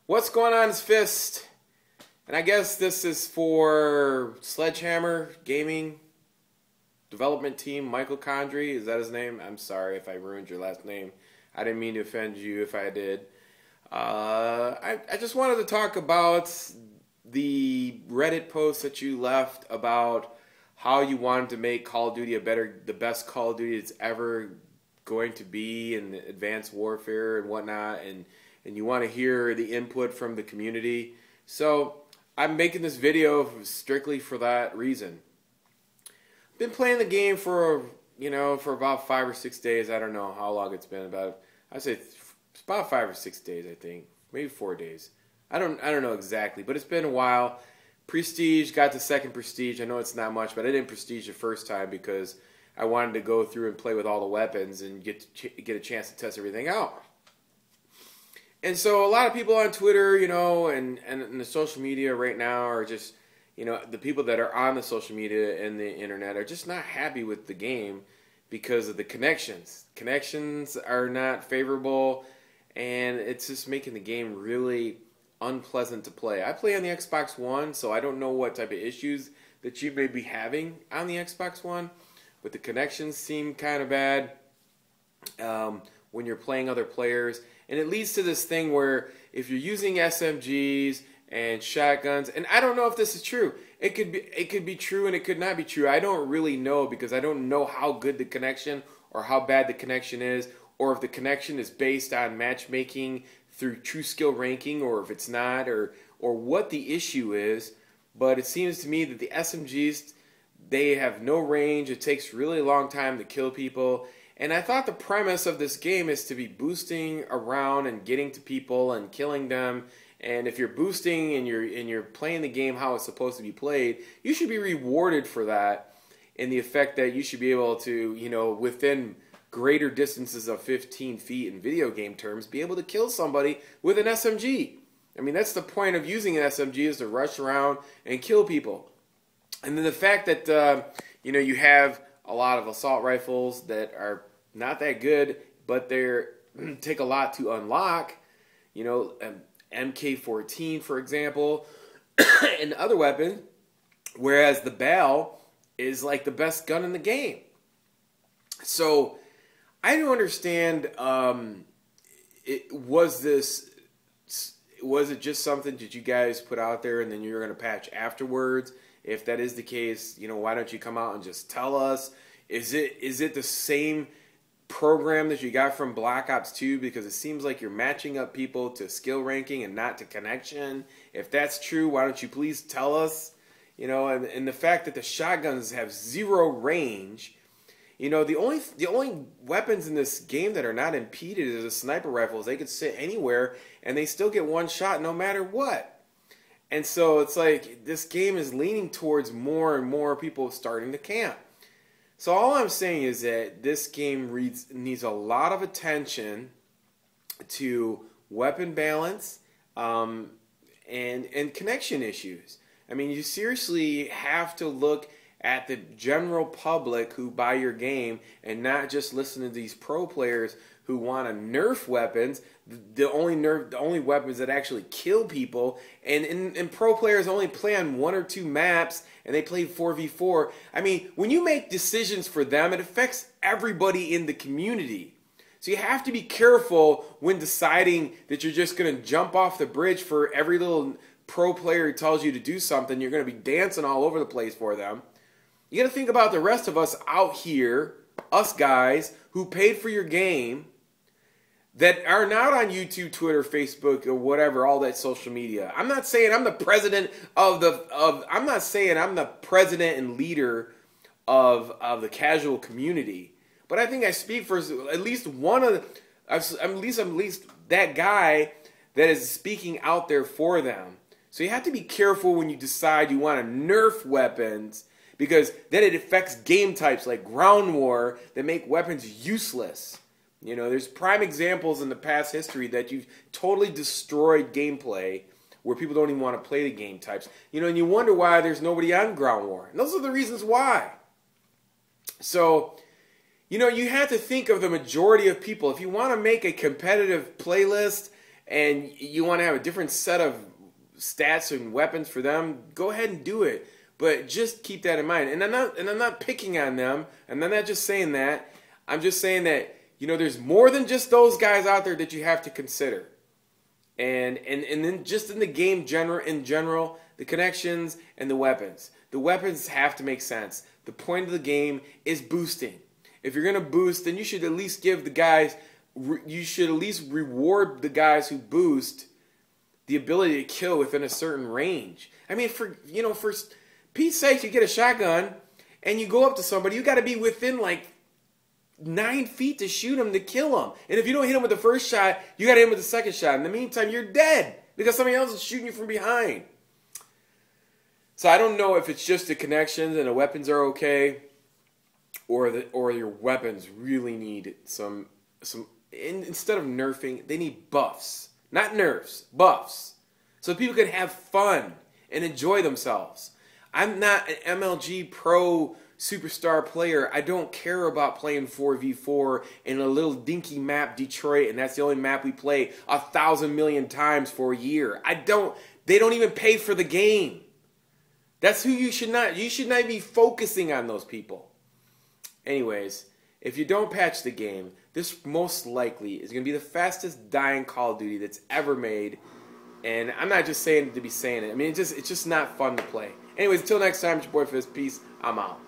What's going on, is Fist? And I guess this is for Sledgehammer Gaming development team, Michael Condrey. Is that his name? I'm sorry if I ruined your last name. I didn't mean to offend you if I did. I just wanted to talk about the Reddit post that you left about how you wanted to make Call of Duty the best Call of Duty it's ever going to be in Advanced Warfare and whatnot, and you want to hear the input from the community. So I'm making this video strictly for that reason. I've been playing the game for about 5 or 6 days. I don't know how long it's been. I'd say it's about 5 or 6 days. I think maybe 4 days. I don't know exactly, but it's been a while. Prestige, got the second Prestige. I know it's not much, but I didn't Prestige the first time because I wanted to go through and play with all the weapons and get a chance to test everything out. And so a lot of people on Twitter, and the social media right now are just, the people that are on the social media and the internet are just not happy with the game because of the connections. Connections are not favorable, and it's just making the game really unpleasant to play. I play on the Xbox One, so I don't know what type of issues that you may be having on the Xbox One, but the connections seem kind of bad when you're playing other players. And it leads to this thing where if you're using SMGs and shotguns, and I don't know if this is true. It could be true and it could not be true. I don't really know because I don't know how good the connection or how bad the connection is, or if the connection is based on matchmaking through true skill ranking, or if it's not, or what the issue is. But it seems to me that the SMGs, they have no range. It takes really long time to kill people. And I thought the premise of this game is to be boosting around and getting to people and killing them. And if you're boosting and you're playing the game how it's supposed to be played, you should be rewarded for that, in the effect that you should be able to, within greater distances of 15 feet in video game terms, be able to kill somebody with an SMG. I mean, that's the point of using an SMG, is to rush around and kill people. And then the fact that, you have a lot of assault rifles that are not that good, but they take a lot to unlock, MK14, for example, and other weapons, whereas the BAL is like the best gun in the game. So I don't understand, was it just something that you guys put out there and then you're going to patch afterwards? If that is the case, why don't you come out and just tell us? Is it the same program that you got from Black Ops 2? Because it seems like you're matching up people to skill ranking and not to connection. If that's true, why don't you please tell us? And the fact that the shotguns have zero range. The only weapons in this game that are not impeded is the sniper rifles. They could sit anywhere and they still get one shot no matter what. And so it's like this game is leaning towards more and more people starting to camp. So all I'm saying is that this game needs a lot of attention to weapon balance and connection issues. I mean, you seriously have to look at the general public who buy your game and not just listen to these pro players who want to nerf weapons, the only weapons that actually kill people, and pro players only play on 1 or 2 maps and they play 4v4. I mean, when you make decisions for them, it affects everybody in the community. So you have to be careful when deciding that you're just going to jump off the bridge for every little pro player who tells you to do something. You're going to be dancing all over the place for them. You got to think about the rest of us out here, us guys who paid for your game, that are not on YouTube, Twitter, Facebook, or whatever, all that social media. I'm not saying I'm the president I'm not saying I'm the president and leader of the casual community, but I think I speak for at least one of at least that guy that is speaking out there for them. So you have to be careful when you decide you want to nerf weapons, because then it affects game types like ground war that make weapons useless. There's prime examples in the past history that you've totally destroyed gameplay where people don't even want to play the game types. And you wonder why there's nobody on ground war. And those are the reasons why. So, you have to think of the majority of people. If you want to make a competitive playlist and you want to have a different set of stats and weapons for them, go ahead and do it. But just keep that in mind. And I'm not picking on them, and I'm not just saying that. I'm just saying that, there's more than just those guys out there that you have to consider. And then just in the game in general, the connections and the weapons. The weapons have to make sense. The point of the game is boosting. If you're going to boost, then you should at least reward the guys who boost the ability to kill within a certain range. I mean, for Pete's sake, you get a shotgun and you go up to somebody, you got to be within like 9 feet to shoot him to kill him. And if you don't hit him with the first shot, you got to hit him with the second shot. In the meantime, you're dead because somebody else is shooting you from behind. So I don't know if it's just the connections and the weapons are okay, or your weapons really need some instead of nerfing, they need buffs. Not nerfs, buffs. So people can have fun and enjoy themselves. I'm not an MLG Pro superstar player. I don't care about playing 4v4 in a little dinky map, Detroit, and that's the only map we play 1,000 million times for a year. They don't even pay for the game. That's who you should not be focusing on those people. Anyways, if you don't patch the game, this most likely is going to be the fastest dying Call of Duty that's ever made. And I'm not just saying it to be saying it. I mean, it's just not fun to play. Anyways, until next time, it's your boy Fizz. Peace. I'm out.